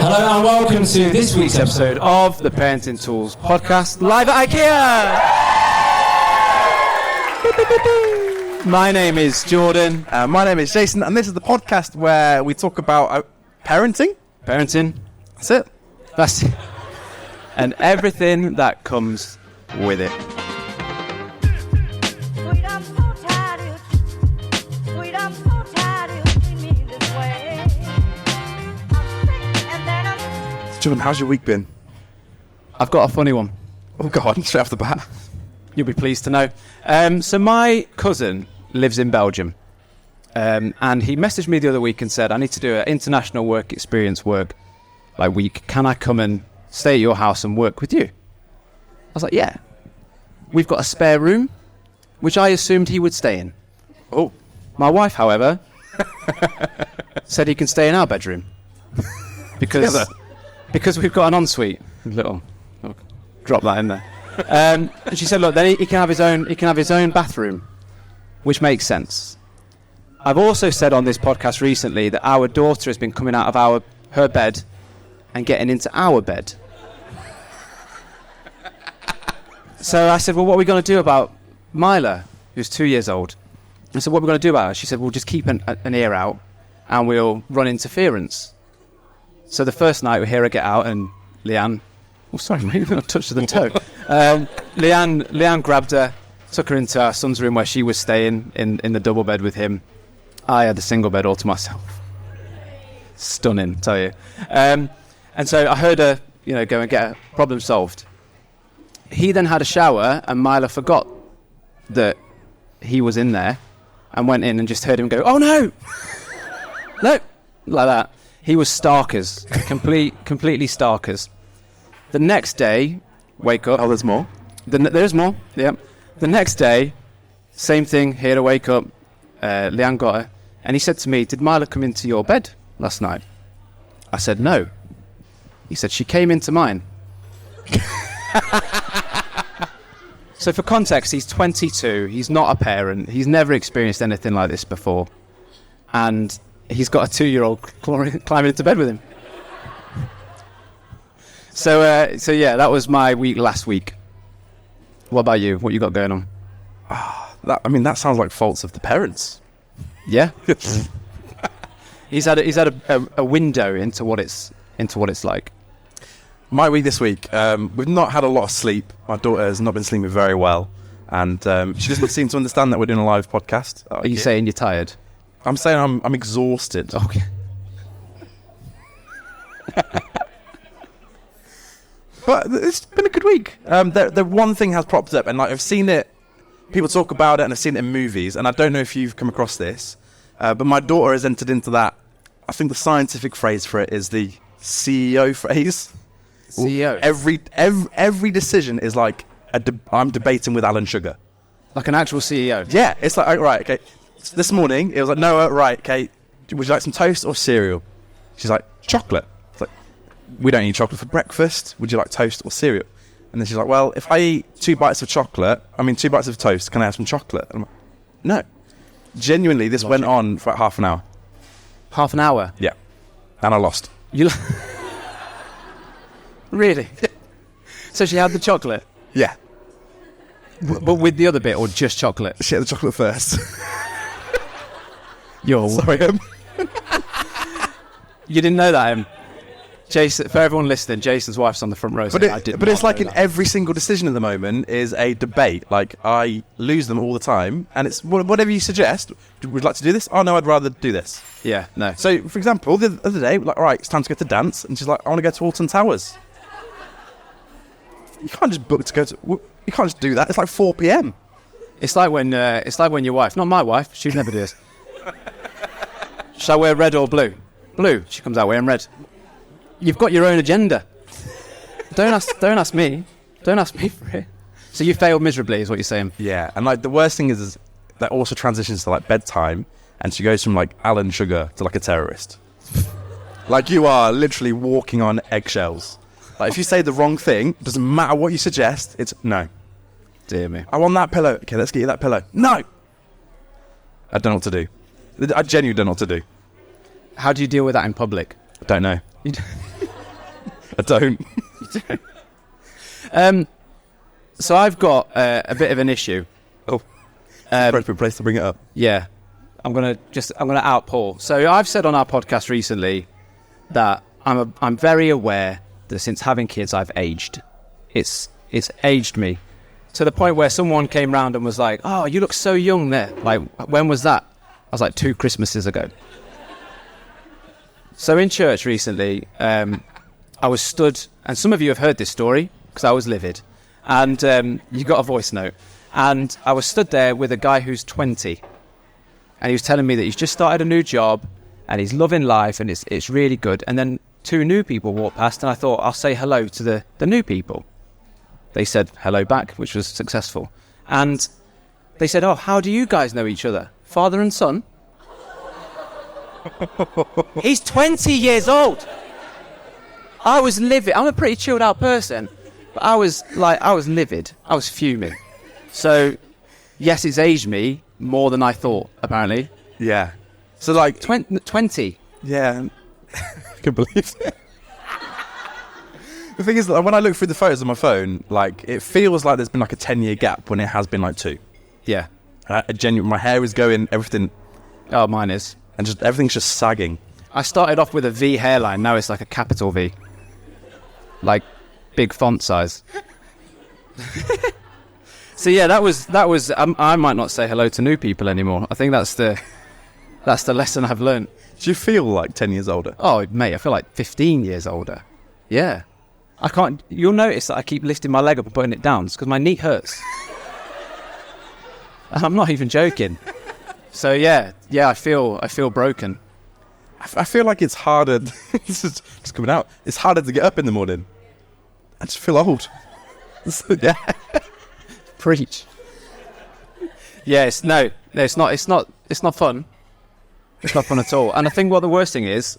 Hello and welcome to this week's episode of the Parenting Tools podcast, live at IKEA. My name is Jordan. My name is Jason, and this is the podcast where we talk about parenting. Parenting. That's it. That's it. And everything that comes with it. Jordan, how's your week been? I've got a funny one. Oh, go on, straight off the bat. You'll be pleased to know. So my cousin lives in Belgium. And he messaged me the other week and said, I need to do an international work experience week. Can I come and stay at your house and work with you? I was like, yeah. We've got a spare room, which I assumed he would stay in. Oh. My wife, however, said he can stay in our bedroom. Because we've got an ensuite. Drop that in there. And she said, look, then he can have his own bathroom, which makes sense. I've also said on this podcast recently that our daughter has been coming out of her bed and getting into our bed. So I said, well, what are we going to do about Mila, who's 2 years old? I said, what are we going to do about her? She said, we'll just keep an ear out and we'll run interference. So the first night we hear her get out and Leanne... Oh, sorry, mate, I touched the toe. Leanne grabbed her, took her into our son's room where she was staying in the double bed with him. I had the single bed all to myself. Stunning, I tell you. And so I heard her, go and get a problem solved. He then had a shower and Mila forgot that he was in there and went in and just heard him go, oh no! No! Like that. He was starkers. Completely starkers. The next day, wake up. Oh, there's more? There's more, yeah. The next day, same thing, here to wake up. Leanne got her. And he said to me, did Mila come into your bed last night? I said, no. He said, she came into mine. So for context, he's 22. He's not a parent. He's never experienced anything like this before. And he's got a 2-year-old climbing into bed with him. So yeah, that was my week last week. What about you? What you got going on? That sounds like faults of the parents. Yeah. He's had a window into what it's like. My week this week, we've not had a lot of sleep. My daughter has not been sleeping very well, and she doesn't seem to understand that we're doing a live podcast. Are you saying you're tired? I'm saying I'm exhausted. Okay. But it's been a good week. The one thing has propped up, and I've seen it. People talk about it, and I've seen it in movies. And I don't know if you've come across this, but my daughter has entered into that. I think the scientific phrase for it is the CEO phrase. CEO. Every decision is like I'm debating with Alan Sugar. Like an actual CEO. Yeah, it's like right, okay. This morning it was like Noah, right, okay. Would you like some toast or cereal? She's like chocolate. We don't eat chocolate for breakfast. Would you like toast or cereal? And then she's like, well, if I eat 2 bites of toast, can I have some chocolate? And I'm like, no. Genuinely, this went on for like half an hour. Half an hour? Yeah. And I lost. Really? So she had the chocolate? Yeah. But with the other bit, or just chocolate? She had the chocolate first. Sorry, You didn't know that, Jason, for everyone listening, Jason's wife's on the front row. But it's like in every single decision at the moment is a debate. Like, I lose them all the time, and it's whatever you suggest. Would you like to do this? Oh, no, I'd rather do this. Yeah, no. So, for example, the other day, like, all right, it's time to go to dance. And she's like, I want to go to Alton Towers. You can't just book to go to... You can't just do that. It's like 4 p.m. It's like when your wife, not my wife, she'd never do this. Shall I wear red or blue? Blue. She comes out wearing red. You've got your own agenda. Don't ask me. Don't ask me for it. So you failed miserably, is what you're saying? Yeah, and like the worst thing is that also transitions to like bedtime, and she goes from like Alan Sugar to like a terrorist. Like you are literally walking on eggshells. Like if you say the wrong thing, doesn't matter what you suggest. It's no. Dear me. I want that pillow. Okay, let's get you that pillow. No. I don't know what to do. I genuinely don't know what to do. How do you deal with that in public? I don't know. You d- I don't. So I've got a bit of an issue. Oh, appropriate place to bring it up. Yeah, I'm gonna out Paul. So I've said on our podcast recently that I'm very aware that since having kids I've aged. It's aged me to the point where someone came round and was like, "Oh, you look so young there." Like, when was that? I was like, 2 Christmases ago. So in church recently, I was stood, and some of you have heard this story because I was livid, and you got a voice note, and I was stood there with a guy who's 20, and he was telling me that he's just started a new job and he's loving life and it's really good. And then 2 new people walked past, and I thought, I'll say hello to the new people. They said hello back, which was successful. And they said, "Oh, how do you guys know each other? Father and son?" He's 20 years old. I was livid. I'm a pretty chilled out person, but I was livid. I was fuming. So, yes, it's aged me more than I thought, apparently. Yeah. So like 20. Yeah. I can believe it. The thing is, that when I look through the photos on my phone, like, it feels like there's been like a 10-year gap when it has been like 2. Yeah. My hair is going, everything, Oh, mine is. and just everything's just sagging. I started off with a V hairline. Now it's like a capital V. Like, big font size. So yeah, that was. I might not say hello to new people anymore. I think that's the lesson I've learned. Do you feel like 10 years older? Oh, mate, I feel like 15 years older. Yeah. I can't... You'll notice that I keep lifting my leg up and putting it down. It's because my knee hurts. And I'm not even joking. So, yeah, I feel broken. I feel like it's harder... This is just coming out. It's harder to get up in the morning. I just feel old. Yeah. Preach. Yeah, it's not fun. It's not fun at all. And I think what the worst thing is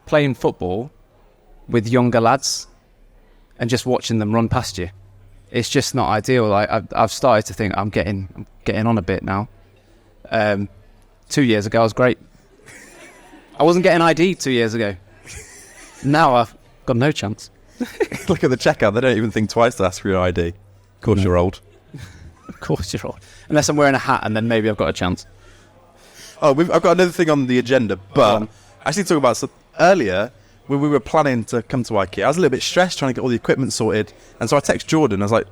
playing football with younger lads and just watching them run past you. It's just not ideal. Like, I've started to think I'm getting on a bit now. 2 years ago I was great. I wasn't getting ID'd 2 years ago. Now I've got no chance. Look at the checkout. They don't even think twice to ask for your ID. Of course you're old. Of course you're old. Unless I'm wearing a hat, and then maybe I've got a chance. Oh, I've got another thing on the agenda, but I actually talk about earlier when we were planning to come to IKEA. I was a little bit stressed trying to get all the equipment sorted, and so I texted Jordan. I was like,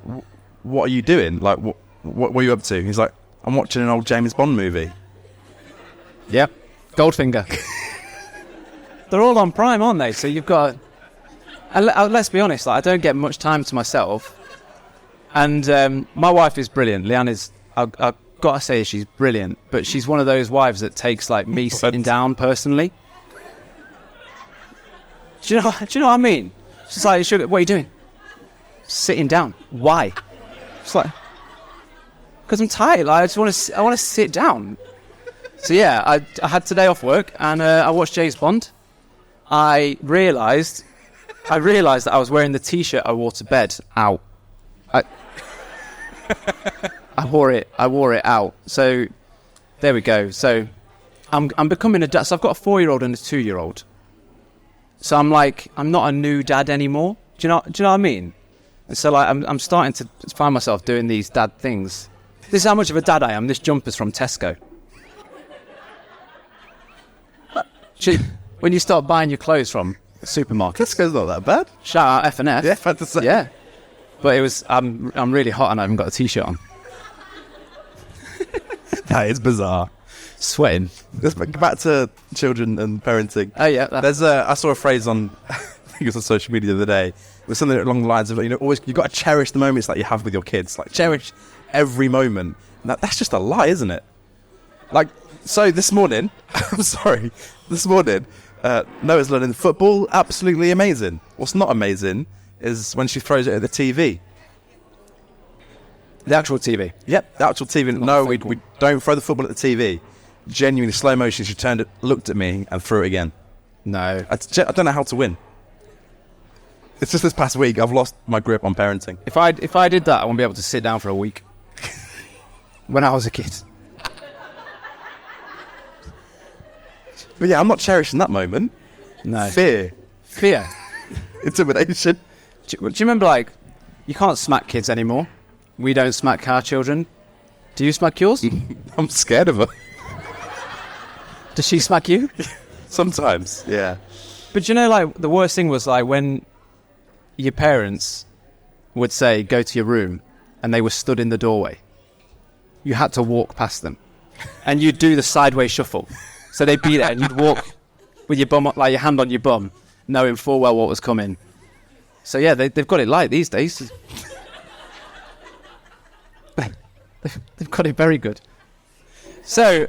"What are you doing? Like, what are you up to?" He's like, "I'm watching an old James Bond movie." Yep, Goldfinger. They're all on Prime, aren't they? So you've got. And let's be honest, like, I don't get much time to myself, and my wife is brilliant. Leanne is. I've got to say she's brilliant, but she's one of those wives that takes like me sitting down personally. Do you know what I mean? She's like, "What are you doing?" Sitting down. Why? It's like, because I'm tired. Like, I want to sit down. So yeah, I had today off work and I watched James Bond. I realised that I was wearing the T-shirt I wore to bed out. I wore it out. So there we go. So I'm becoming a dad. So I've got a 4-year-old and a 2-year-old. So I'm not a new dad anymore. Do you know what I mean? And so like I'm starting to find myself doing these dad things. This is how much of a dad I am. This jumper's from Tesco. When you start buying your clothes from the supermarket. Tesco's not that bad. Shout out F&F. Yeah, fantastic. Yeah. But it was I'm really hot and I haven't got a T-shirt on. That is bizarre. Sweating. Let's back to children and parenting. Oh yeah. There's I saw a phrase on I think it was on social media the other day. It was something along the lines of, always you got to cherish the moments that you have with your kids. Like, cherish every moment. And that's just a lie, isn't it? Like, so this morning, Noah's learning football. Absolutely amazing. What's not amazing is when she throws it at the TV. The actual TV. Yep, the actual TV. No, we don't throw the football at the TV. Genuinely slow motion. She turned it, looked at me, and threw it again. No. I don't know how to win. It's just this past week I've lost my grip on parenting. If I did that, I wouldn't be able to sit down for a week. When I was a kid. But yeah, I'm not cherishing that moment. No. Fear. Intimidation. Do you remember, like, you can't smack kids anymore? We don't smack our children. Do you smack yours? I'm scared of her. Does she smack you? Sometimes, yeah. But you know, like, the worst thing was, like, when your parents would say, go to your room, and they were stood in the doorway. You had to walk past them. And you'd do the sideways shuffle. So they'd be there, and you'd walk with your bum, like your hand on your bum, knowing full well what was coming. So yeah, they've got it light these days. They've got it very good. So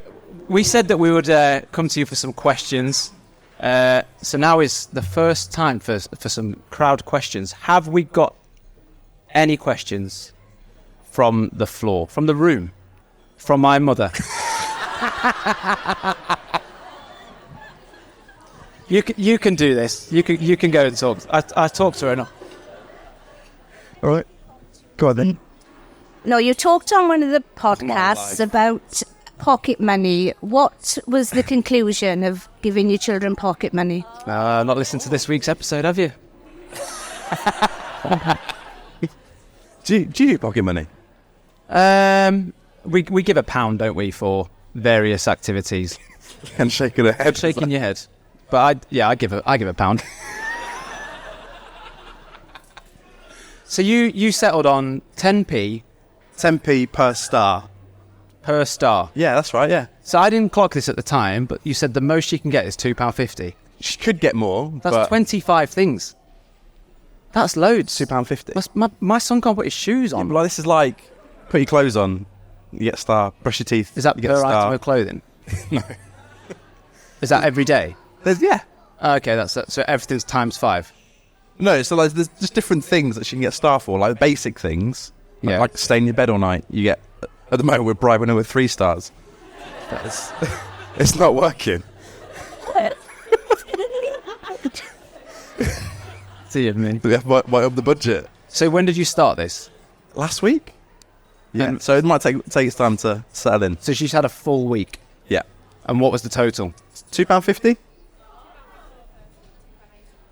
we said that we would come to you for some questions. So now is the first time for some crowd questions. Have we got any questions from the floor, from the room, from my mother? You can do this. You can go and talk. I talked to her enough. All right. Go on then. No, you talked on one of the podcasts about pocket money. What was the conclusion of giving your children pocket money? Not listened to this week's episode, have you? Do you do pocket money? We give £1, don't we, for various activities? And shaking her head. Shaking your head. But I give £1. So you settled on 10p 10p per star. per star. Yeah, that's right, yeah. So I didn't clock this at the time, but you said the most you can get is £2.50. She could get more. That's but 25 things. That's loads. £2.50. My son can't put his shoes Yeah, on. but like, this is like, put your clothes on, you get a star. Brush your teeth, Is that you get a per star. item of clothing? No. Is that every day? Yeah. Okay, that's so everything's times 5. No, so like, there's just different things that she can get a star for, like basic things. Yeah. Like stay in your bed all night. You get, at the moment, we're bribing her with 3 stars. It's not working. See you, man. We have to buy up the budget. So when did you start this? Last week? Yeah. So it might take its time to settle in. So she's had a full week. Yeah. And what was the total? £2.50?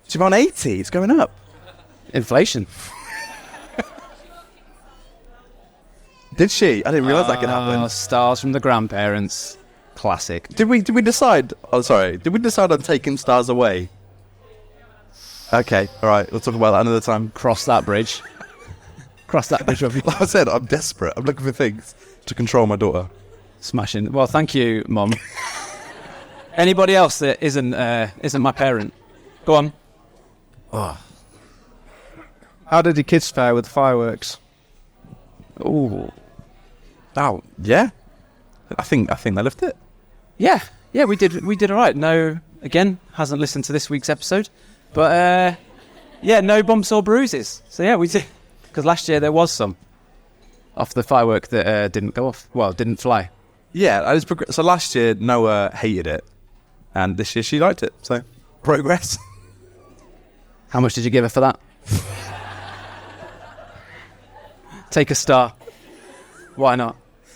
£2.80. It's going up. Inflation. Did she? I didn't realise that could happen. Stars from the grandparents. Classic. Did we decide? Oh, sorry. Did we decide on taking stars away? Okay. All right. We'll talk about that another time. Cross that bridge. Cross that bridge. Like I said, I'm desperate. I'm looking for things to control my daughter. Smashing. Well, thank you, Mum. Anybody else that isn't my parent? Go on. How did your kids fare with fireworks? Ooh. Oh, yeah. I think they left it. Yeah, we did all right. No, again, hasn't listened to this week's episode, but no bumps or bruises. So yeah, we did, because last year there was some off the firework that didn't go off. Well, didn't fly. Yeah, so last year Noah hated it, and this year she liked it. So progress. How much did you give her for that? Take a star. Why not?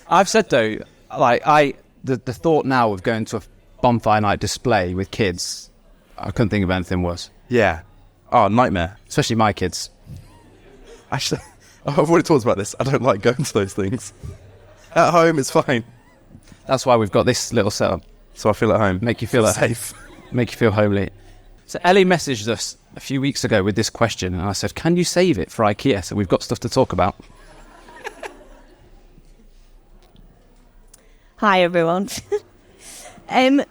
I've said though, like the thought now of going to a bonfire night display with kids, I couldn't think of anything worse. Yeah. Oh, nightmare. Especially my kids. Actually, I've already talked about this. I don't like going to those things. At home, it's fine. That's why we've got this little setup. So I feel at home. Make you feel safe. Make you feel homely. So Ellie messaged us a few weeks ago with this question, and I said, can you save it for IKEA? So we've got stuff to talk about. Hi, everyone. I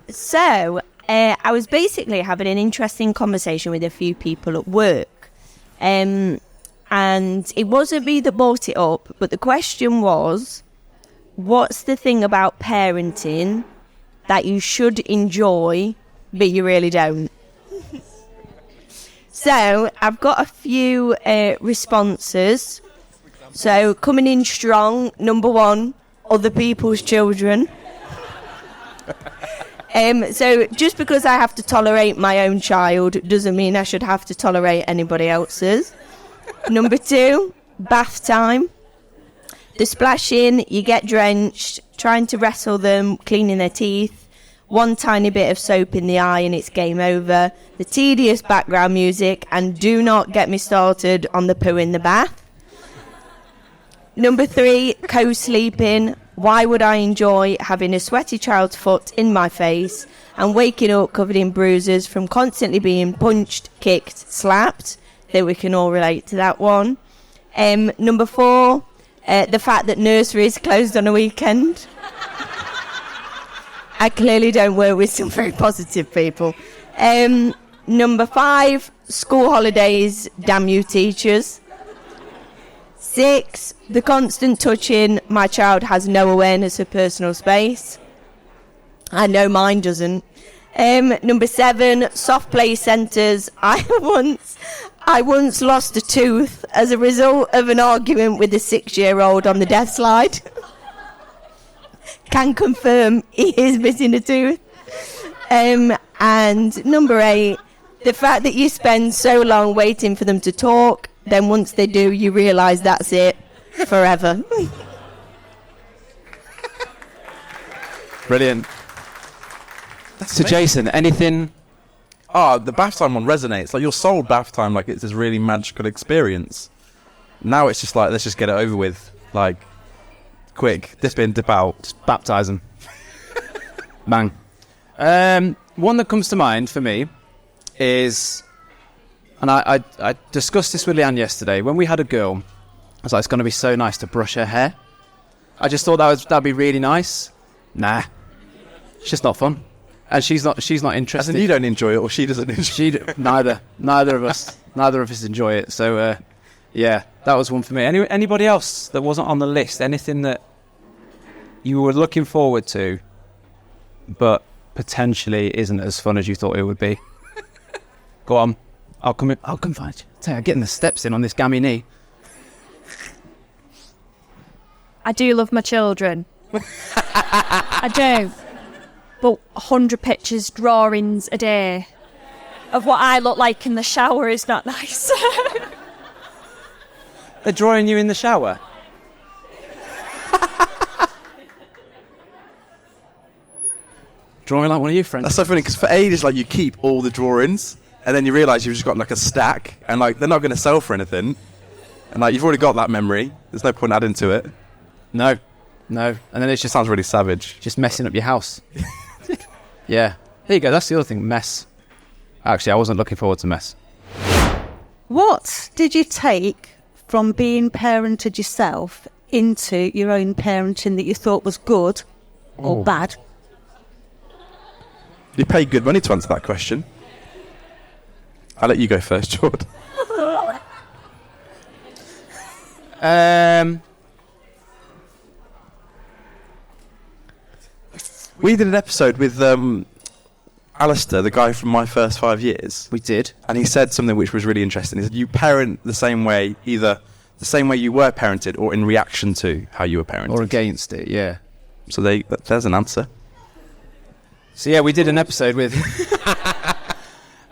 was basically having an interesting conversation with a few people at work. And it wasn't me that brought it up, but the question was, what's the thing about parenting that you should enjoy, but you really don't? So I've got a few responses. So coming in strong, number 1, other people's children. So just because I have to tolerate my own child doesn't mean I should have to tolerate anybody else's. Number 2, bath time. The splashing, you get drenched, trying to wrestle them, cleaning their teeth, one tiny bit of soap in the eye and it's game over, the tedious background music, and do not get me started on the poo in the bath. Number 3, co-sleeping. Why would I enjoy having a sweaty child's foot in my face and waking up covered in bruises from constantly being punched, kicked, slapped? That we can all relate to that one. Number 4, the fact that nursery is closed on a weekend. I clearly don't work with some very positive people. Number 5, school holidays, damn you teachers. 6, the constant touching. My child has no awareness of personal space. I know mine doesn't. Number 7, soft play centres. I once lost a tooth as a result of an argument with a 6-year-old on the death slide. Can confirm he is missing a tooth. And number 8, the fact that you spend so long waiting for them to talk, then once they do, you realise that's it forever. Brilliant. So, Jason, anything? The bath time one resonates. Like, you're sold bath time like it's this really magical experience. Now it's just like, let's just get it over with. Like, quick, dip in, dip out. Just baptise them. Bang. One that comes to mind for me is, and I discussed this with Leanne yesterday, when we had a girl, I was like, it's going to be so nice to brush her hair. I just thought that'd be really nice. Nah. It's just not fun. And she's not interested. As in, you don't enjoy it, or she doesn't enjoy it. Neither of us enjoy it. So, yeah, that was one for me. Anybody else that wasn't on the list? Anything that you were looking forward to, but potentially isn't as fun as you thought it would be? Go on. I'll come find you. Tell you, I'm getting the steps in on this gammy knee. I do love my children. I do. But 100 pictures, drawings a day of what I look like in the shower is not nice. They're drawing you in the shower? Drawing like one of your friends? That's so funny, because for ages, like, you keep all the drawings, and then you realise you've just got, like, a stack, and, like, they're not going to sell for anything. And, like, you've already got that memory. There's no point adding to it. No. And then it just Sounds really savage. just messing up your house. Yeah. There you go. That's the other thing. Mess. Actually, I wasn't looking forward to mess. What did you take from being parented yourself into your own parenting that you thought was good or bad? You pay good money to answer that question. I'll let you go first, Jordan. We did an episode with Alistair, the guy from My First 5 Years. We did. And he said something which was really interesting. He said you parent the same way, either the same way you were parented or in reaction to how you were parented. Or against it, yeah. So there's an answer. So yeah, we did an episode with...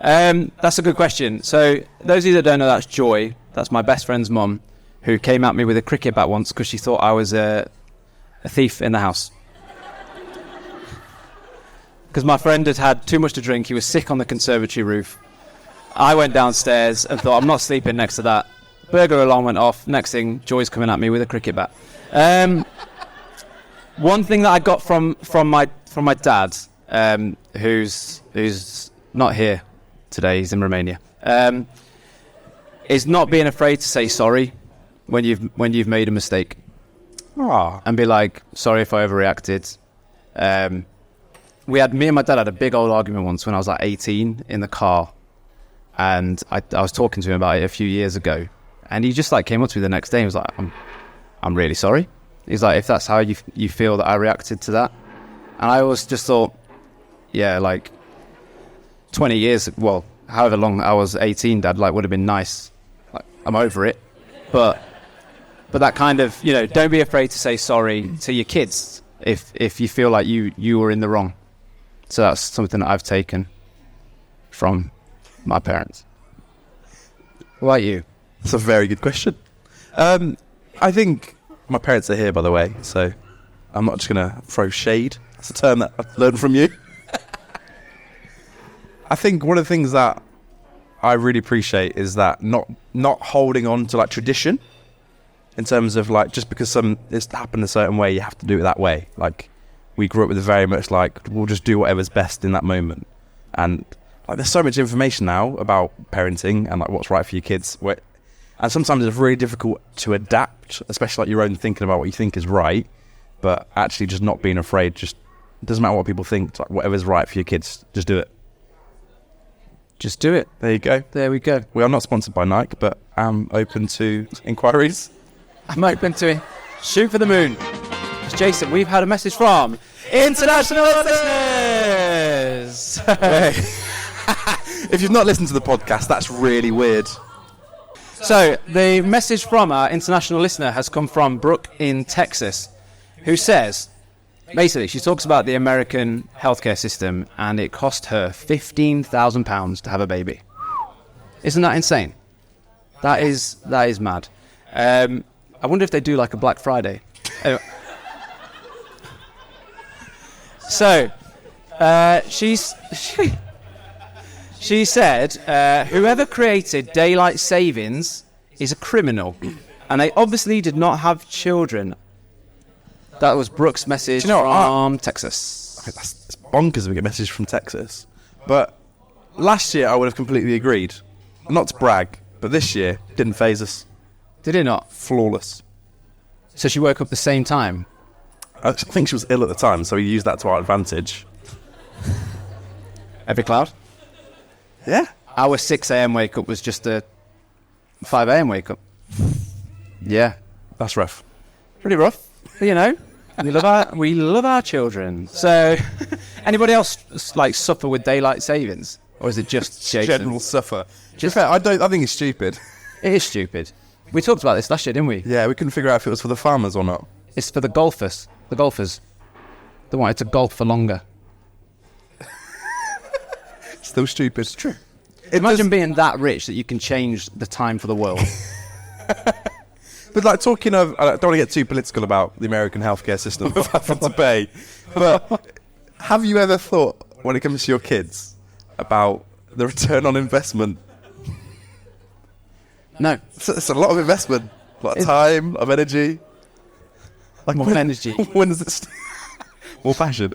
that's a good question. So those of you that don't know, that's Joy. That's my best friend's mum, who came at me with a cricket bat once because she thought I was a thief in the house. Because my friend had had too much to drink. He was sick on the conservatory roof. I went downstairs and thought, I'm not sleeping next to that. Burglar alarm went off. Next thing, Joy's coming at me with a cricket bat. One thing that I got from my dad, who's not here today, he's in Romania, is not being afraid to say sorry when you've made a mistake. And be like, sorry if I overreacted. Me and my dad had a big old argument once when I was like 18 in the car, and I was talking to him about it a few years ago, and he just like came up to me the next day and was like, I'm really sorry. He's like, if that's how you feel that I reacted to that. And I always just thought, yeah, like 20 years, well, however long I was 18, Dad, like, would have been nice. Like, I'm over it. But that kind of, don't be afraid to say sorry to your kids if you feel like you were in the wrong. So that's something that I've taken from my parents. What about you? That's a very good question. I think my parents are here, by the way, so I'm not just going to throw shade. That's a term that I've learned from you. I think one of the things that I really appreciate is that not holding on to like tradition, in terms of like just because it's happened a certain way, you have to do it that way. Like we grew up with very much like we'll just do whatever's best in that moment, and like there's so much information now about parenting and like what's right for your kids. And sometimes it's really difficult to adapt, especially like your own thinking about what you think is right, but actually just not being afraid. Just it doesn't matter what people think. Like whatever's right for your kids, just do it. Just do it. There you go. There we go. We are not sponsored by Nike, but I'm open to inquiries. I'm open to it. Shoot for the moon. Jason, we've had a message from international listeners. If you've not listened to the podcast, that's really weird. So, the message from our international listener has come from Brooke in Texas, who says, basically, she talks about the American healthcare system, and it cost her £15,000 to have a baby. Isn't that insane? That is mad. I wonder if they do like a Black Friday. Anyway. So, she said, whoever created daylight savings is a criminal, and they obviously did not have children. That was Brooke's message from Texas. Okay, it's bonkers we get a message from Texas. But last year I would have completely agreed. Not to brag, but this year didn't faze us. Did it not? Flawless. So she woke up the same time? I think she was ill at the time, so we used that to our advantage. Every cloud? Yeah. Our 6 a.m. wake up was just a 5 a.m. wake up. Yeah. That's rough. Pretty rough, but, you know. We love our children. So, anybody else like suffer with daylight savings, or is it just Jason? General suffer. To be fair, I think it's stupid. It is stupid. We talked about this last year, didn't we? Yeah, we couldn't figure out if it was for the farmers or not. It's for the golfers. The golfers. They wanted to golf for longer. Still stupid. It's true. Imagine being that rich that you can change the time for the world. But like talking of, I don't want to get too political about the American healthcare system of having to pay, but have you ever thought, when it comes to your kids, about the return on investment? No. It's a lot of investment, a lot of time, of energy. Like more energy. When does it more passion?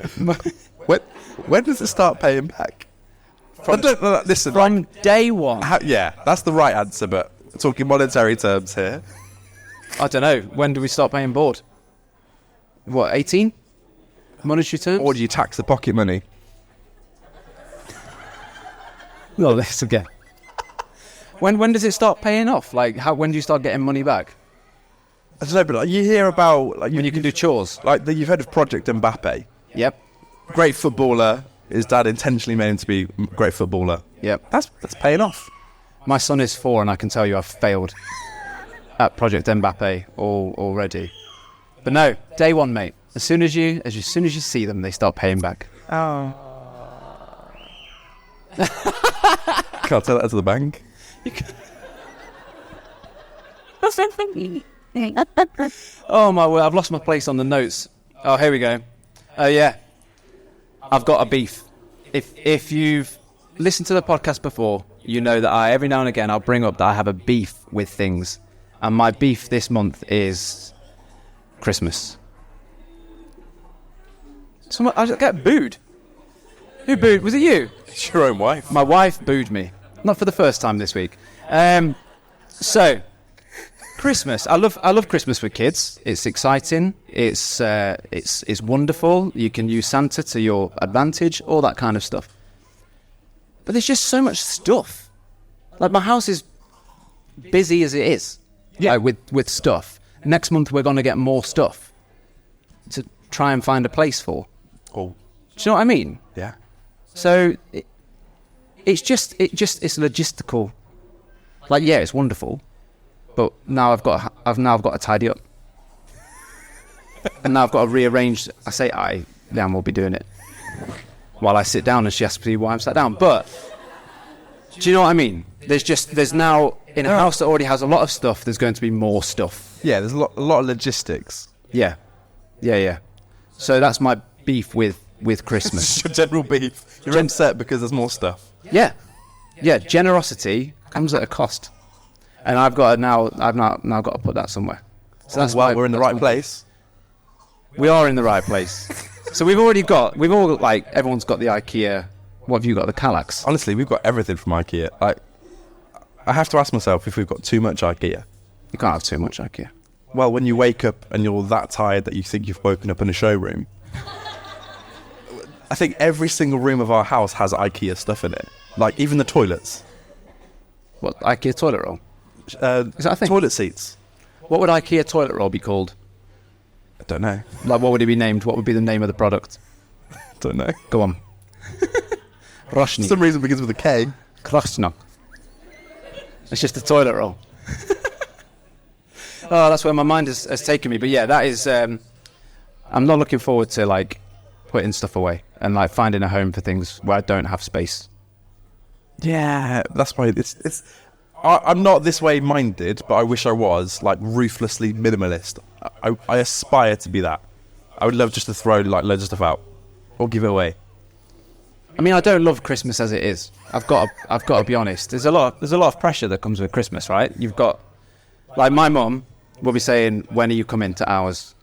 When does it start paying back? Listen, from day one. Yeah, that's the right answer, but we're talking monetary terms here. I don't know. When do we start paying board? What, 18? Monetary terms? Or do you tax the pocket money? Well, this again. When does it start paying off? Like, when do you start getting money back? I don't know, but like, you hear about like when you can do chores. Like you've heard of Project Mbappe. Yep. Great footballer. His dad intentionally made him to be a great footballer. Yep. That's paying off. My son is 4, and I can tell you I've failed at Project Mbappe already. But no, day one, mate. As soon as you see them, they start paying back. Oh. Can't tell that to the bank. Oh my word! I've lost my place on the notes. Oh, here we go. Yeah, I've got a beef. If you've listened to the podcast before, you know that every now and again I'll bring up that I have a beef with things, and my beef this month is Christmas. I get booed. Who booed? Was it you? It's your own wife. My wife booed me. Not for the first time this week. So, Christmas. I love Christmas with kids. It's exciting. It's wonderful. You can use Santa to your advantage. All that kind of stuff. But there's just so much stuff. Like my house is busy as it is. Yeah. With stuff. Next month we're gonna get more stuff to try and find a place for. Oh. Do you know what I mean? Yeah. So it's logistical. Like, yeah, it's wonderful, but now I've got to tidy up, and now I've got to rearrange. I say Leanne will be doing it while I sit down, and she asks me why I'm sat down. But do you know what I mean? There's now in a house that already has a lot of stuff. There's going to be more stuff. Yeah, there's a lot of logistics. Yeah. So that's my beef with Christmas. Your general beef. You're upset because there's more stuff. Yeah, generosity comes at a cost, and I've now got to put that somewhere. So that's why we're in the right place. We are in the right place. So everyone's got the IKEA. What have you got? The Kallax. Honestly, we've got everything from IKEA. Like, I have to ask myself if we've got too much IKEA. You can't have too much IKEA. Well, when you wake up and you're that tired that you think you've woken up in a showroom, I think every single room of our house has IKEA stuff in it. Like, even the toilets. What, IKEA toilet roll? Is that a thing? Toilet seats. What would IKEA toilet roll be called? I don't know. Like, what would it be named? What would be the name of the product? Don't know. Go on. For some reason it begins with a K. Krasnok. It's just a toilet roll. Oh, that's where my mind has taken me. But yeah, that is... I'm not looking forward to, like, putting stuff away and, like, finding a home for things where I don't have space. Yeah, that's why I'm not this way minded, but I wish I was, like, ruthlessly minimalist. I aspire to be that. I would love just to throw, like, loads of stuff out or give it away. I mean, I don't love Christmas as it is. I've got to be honest. There's a lot of pressure that comes with Christmas, right? You've got, like, my mum will be saying, "When are you coming to ours?"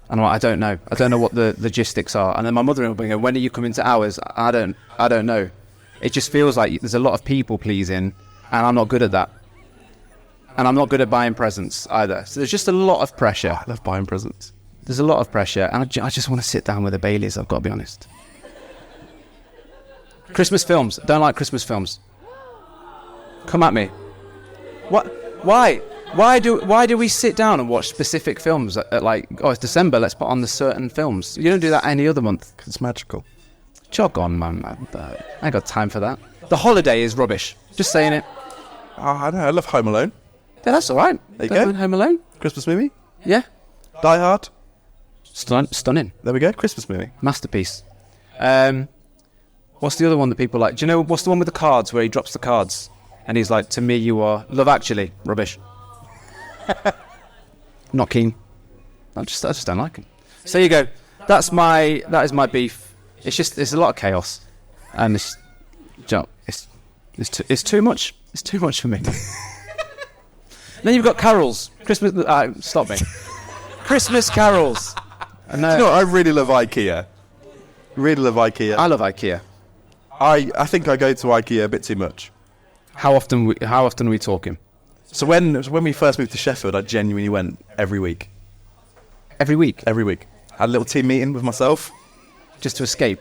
And I'm like, I don't know. I don't know what the logistics are. And then my mother will be going, "When are you coming to ours?" I don't know. It just feels like there's a lot of people pleasing, and I'm not good at that. And I'm not good at buying presents either. So there's just a lot of pressure. I love buying presents. There's a lot of pressure, and I just want to sit down with the Baileys, I've got to be honest. Christmas films. Don't like Christmas films. Come at me. What? Why? Why do we sit down and watch specific films at like, oh, it's December, let's put on the certain films? You don't do that any other month. 'Cause it's magical. Jog on, man. I ain't got time for that. The Holiday is rubbish. Just saying it. Oh, I know. I love Home Alone. Yeah, that's all right. There you Don't go. mind Home Alone. Christmas movie. Yeah. Die Hard. Stunning. There we go. Christmas movie. Masterpiece. What's the other one that people like? Do you know what's the one with the cards where he drops the cards and he's like, "To me you are Love Actually." Rubbish. Not keen. I just don't like him. So there you go. That is my beef. It's a lot of chaos, and it's too much. It's too much for me. Then you've got carols. Christmas. Stop me. Christmas carols. You know what? I really love IKEA. Really love IKEA. I love IKEA. I think I go to IKEA a bit too much. How often are we talking? So when we first moved to Sheffield, I genuinely went every week. Every week? Every week. Had a little team meeting with myself. Just to escape?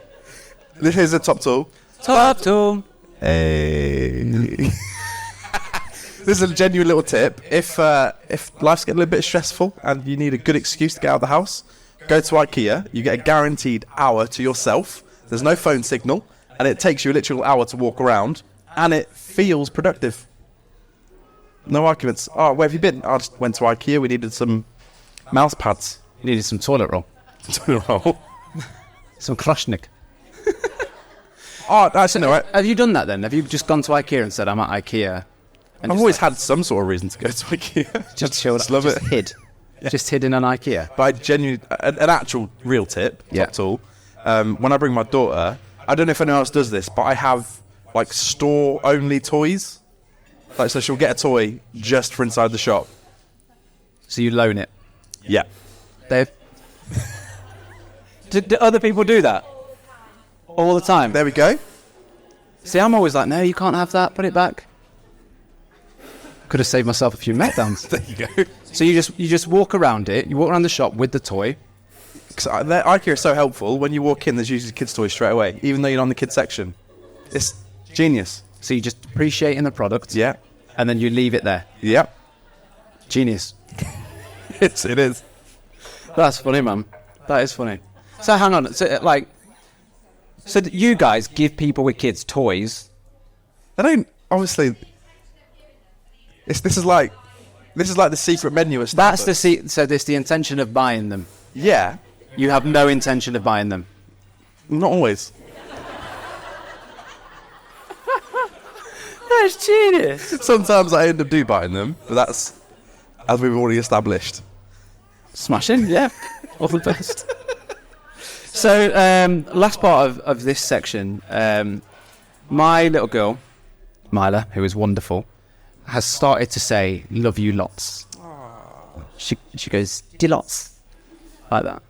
This is a top tool. Top tool. Hey. This is a genuine little tip. If life's getting a little bit stressful and you need a good excuse to get out of the house, go to IKEA. You get a guaranteed hour to yourself. There's no phone signal, and it takes you a literal hour to walk around, and it feels productive. No arguments. Oh, where have you been? I just went to IKEA. We needed some mouse pads. You needed some toilet roll. Toilet roll. Some Krasnik. Oh, that's no. Right. Have you done that then? Have you just gone to IKEA and said, "I'm at IKEA"? I've always had some sort of reason to go to IKEA. Just chilled. Just love just it. Hid. Yeah. Just hid in an IKEA. But I genuinely, an actual real tip, Yeah. top tool. When I bring my daughter, I don't know if anyone else does this, but I have like store-only toys. Like, so she'll get a toy just for inside the shop. So you loan it. Yeah. Dave? do other people do that? All the time? There we go. See, I'm always like, no, you can't have that. Put it back. Could have saved myself a few meltdowns. There you go. So you just walk around it. You walk around the shop with the toy. IKEA is so helpful. When you walk in, there's usually kids' toys straight away, even though you're not in the kids' section. It's genius. So you just appreciating the product. Yeah. And then you leave it there. Yeah. Genius. It is. That's funny, man. That is funny. So hang on. So you guys give people with kids toys. They don't, obviously. This is like the secret menu at Starbucks. That's so there's the intention of buying them. Yeah. You have no intention of buying them. Not always. That's genius. Sometimes I end up buying them, but that's as we've already established. Smashing, yeah. All the best. So, last part of this section, my little girl, Mila, who is wonderful, has started to say, love you lots. She goes, dear lots, like that.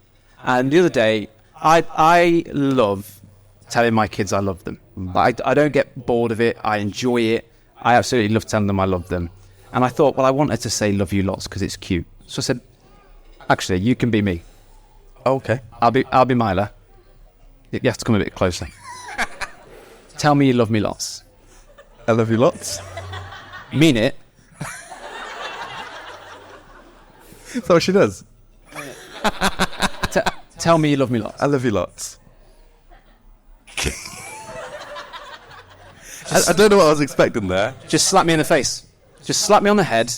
And the other day, I love telling my kids I love them. I don't get bored of it. I enjoy it. I absolutely love telling them I love them. And I thought, well, I wanted to say love you lots because it's cute. So I said, actually, you can be me. Okay. I'll be Mila. You have to come a bit closer. Tell me you love me lots. I love you lots. Mean it. That's what she does. Tell me you love me lots. I love you lots. I don't know what I was expecting there. Just slap me in the face. Just slap me on the head.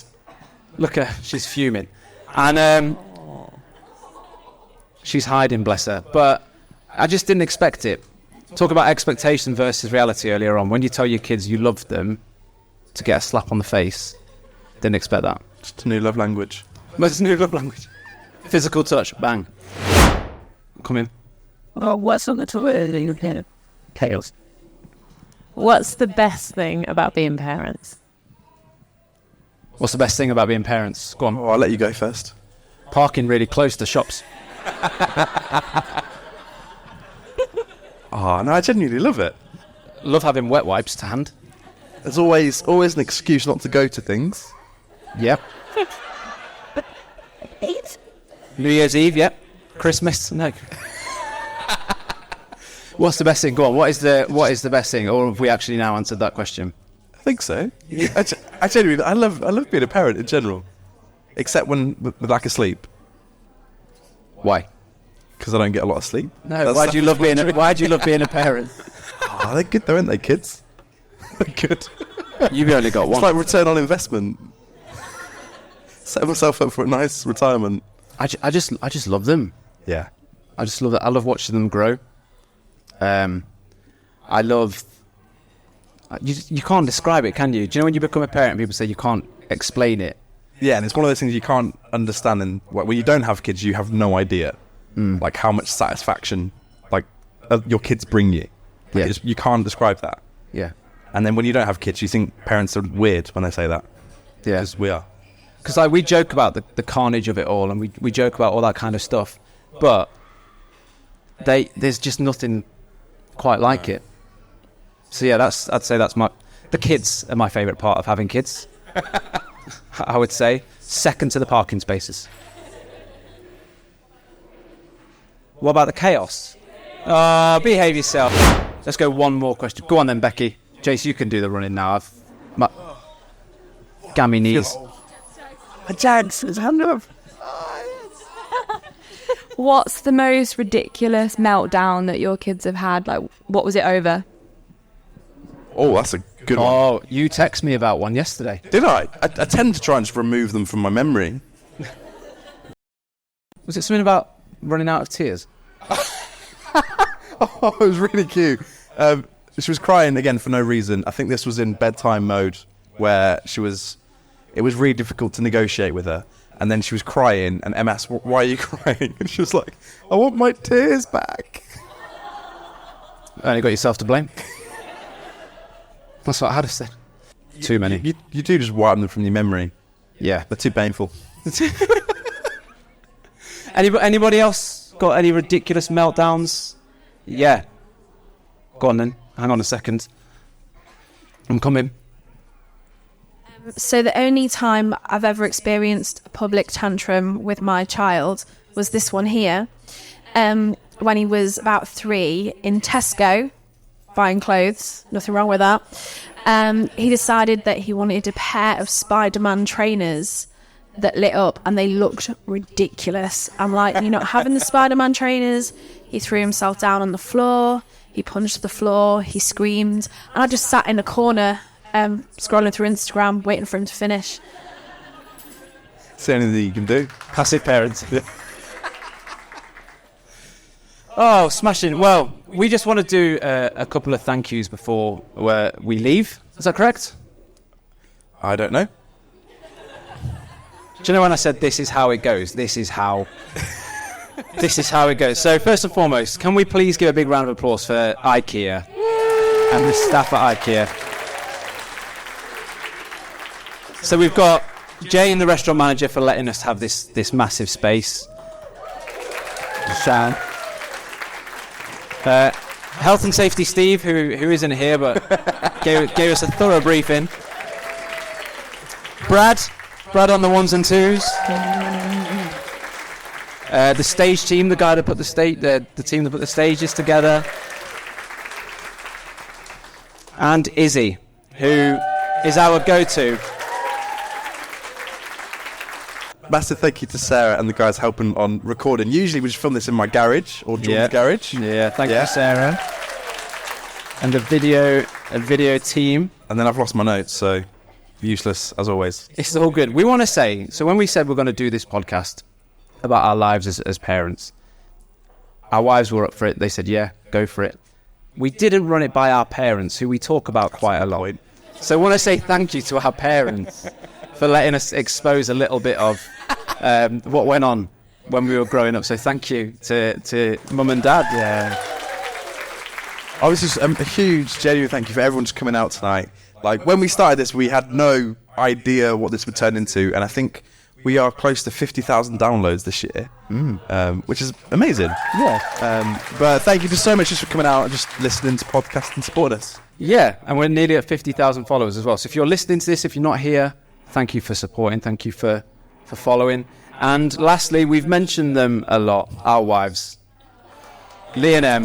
Look at her, she's fuming. And she's hiding, bless her. But I just didn't expect it. Talk about expectation versus reality earlier on. When you tell your kids you love them, to get a slap on the face, didn't expect that. Just a new love language. Most new love language. Physical touch, bang. Come in. Oh, what's on the toilet? Chaos. What's the best thing about being parents? What's the best thing about being parents? Go on. Oh, I'll let you go first. Parking really close to shops. Oh, no, I genuinely love it. Love having wet wipes to hand. There's always an excuse not to go to things. Yep. New Year's Eve, yep. Christmas, no. What's the best thing? Go on. What is the best thing? Or have we actually now answered that question? I think so. I genuinely, I love being a parent in general, except when with lack of sleep, Why? because I don't get a lot of sleep. No. Why do you love being a parent? Oh, they're good though, aren't they, kids? They're good. You've only got one. It's like return on investment. Set myself up for a nice retirement. I just love them. Yeah. I just love it. I love watching them grow. I love. You can't describe it, can you? Do you know when you become a parent, people say you can't explain it? Yeah, and it's one of those things you can't understand. And when you don't have kids, you have no idea, like how much satisfaction, like your kids bring you. Like, Yeah. you can't describe that. Yeah. And then when you don't have kids, you think parents are weird when they say that. Yeah. Because we are. Because we joke about the carnage of it all, and we joke about all that kind of stuff, but there's just nothing quite like it. So yeah, I'd say that's the kids are my favourite part of having kids. I would say second to the parking spaces. What about the chaos? Behave yourself. Let's go one more question. Go on then, Becky. Jace, you can do the running now. My gammy knees. What's the most ridiculous meltdown that your kids have had? Like, what was it over? Oh, that's a good one. Oh, you texted me about one yesterday. Did I? I tend to try and just remove them from my memory. Was it something about running out of tears? Oh, it was really cute. She was crying again for no reason. I think this was in bedtime mode where it was really difficult to negotiate with her. And then she was crying, and Em asked, "Why are you crying?" And she was like, "I want my tears back." Only got yourself to blame. That's what I had to say. Too many. You do just wipe them from your memory. Yeah. They're too painful. Anybody else got any ridiculous meltdowns? Yeah. Go on then. Hang on a second. I'm coming. So the only time I've ever experienced a public tantrum with my child was this one here. When he was about 3 in Tesco, buying clothes, nothing wrong with that. He decided that he wanted a pair of Spider-Man trainers that lit up, and they looked ridiculous. I'm like, you're not having the Spider-Man trainers. He threw himself down on the floor. He punched the floor. He screamed. And I just sat in a corner, scrolling through Instagram, waiting for him to finish. It's the only thing you can do. Passive parents. Oh, smashing. Well, we just want to do a couple of thank yous before we leave. Is that correct? I don't know. Do you know when I said this is how it goes? This is how it goes. So first and foremost, can we please give a big round of applause for IKEA? and the staff at IKEA. So we've got Jane, the restaurant manager, for letting us have this massive space. Shan. Health and safety Steve, who isn't here but gave us a thorough briefing. Brad on the ones and twos. The stage team, the guy that put the team that put the stages together. And Izzy, who is our go-to. Massive thank you to Sarah and the guys helping on recording. Usually we just film this in my garage or Jordan's garage. Yeah, thank you, Sarah. And the video team. And then I've lost my notes, so useless as always. It's all good. We want to say, so when we said we're going to do this podcast about our lives as parents, our wives were up for it. They said, yeah, go for it. We didn't run it by our parents, who we talk about quite a lot. So I want to say thank you to our parents for letting us expose a little bit of what went on when we were growing up. So thank you to Mum and Dad. Yeah. I was just a huge, genuine thank you for everyone just coming out tonight. Like, when we started this, we had no idea what this would turn into, and I think we are close to 50,000 downloads this year, which is amazing. Yeah. But thank you just so much just for coming out and just listening to podcasts and supporting us. Yeah, and we're nearly at 50,000 followers as well. So if you're listening to this, if you're not here, thank you for supporting, thank you for following. And lastly, we've mentioned them a lot, our wives. Lee and Em.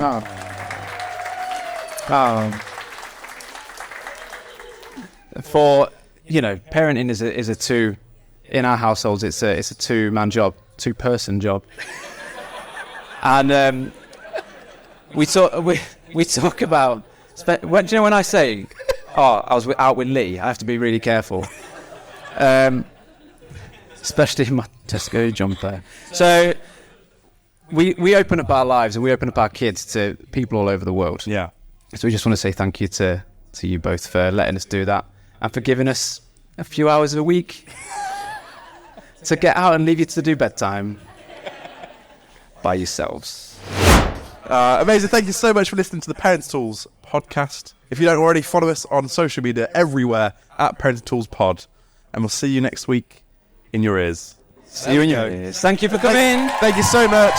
For, parenting is a two, in our households it's a two-man job, two-person job. And we talk about, when I say, I was out with Lee, I have to be really careful. Especially in my Tesco jumper. So we open up our lives and we open up our kids to people all over the world. Yeah. So we just want to say thank you to you both for letting us do that and for giving us a few hours a week to get out and leave you to do bedtime by yourselves. Amazing. Thank you so much for listening to the Parents Tools podcast. If you don't already, follow us on social media everywhere at Parents Tools Pod. And we'll see you next week in your ears. See you in your ears. Thank you for coming. Thank you so much.